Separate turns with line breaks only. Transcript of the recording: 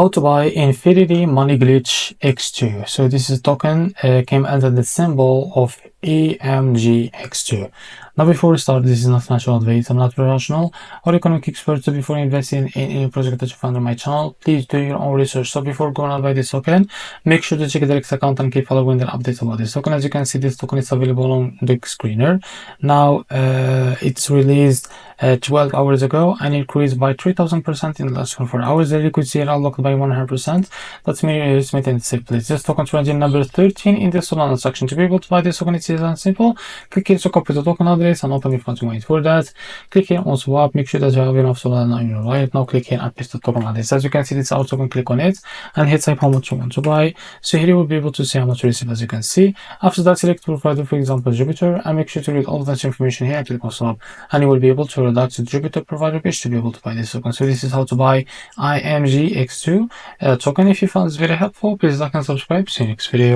How to buy Infinity Money Glitch X2. So this is token came under the symbol of imgx2. Now before we start, this is not financial advice, I'm not professional or economic expert, so before investing in any project that you find on my channel, please do your own research. So before going to buy this token, make sure to check the Direct account and keep following the updates about this token. As you can see, this token is available on the screener. Now it's released 12 hours ago and increased by 3000% in the last 24 hours. The liquidity are unlocked by 100%. That's me maintain safe place. This token trending number 13 in the Solana section. To be able to buy this token, it's easy and simple. Click here to copy the token address and open if you want to wait for that. Click here on swap. Make sure that you have enough Solana in your wallet. Now click here and paste the token address. As you can see, this is our token. Click on it and hit type how much you want to buy. So here you will be able to see how much you receive, as you can see. After that, select provider, for example Jupiter, and make sure to read all of that information here and click on swap, and you will be able to redact the Jupiter provider page to be able to buy this token. So this is how to buy imgx2 token. If you found this video helpful, please like and subscribe. See you next video.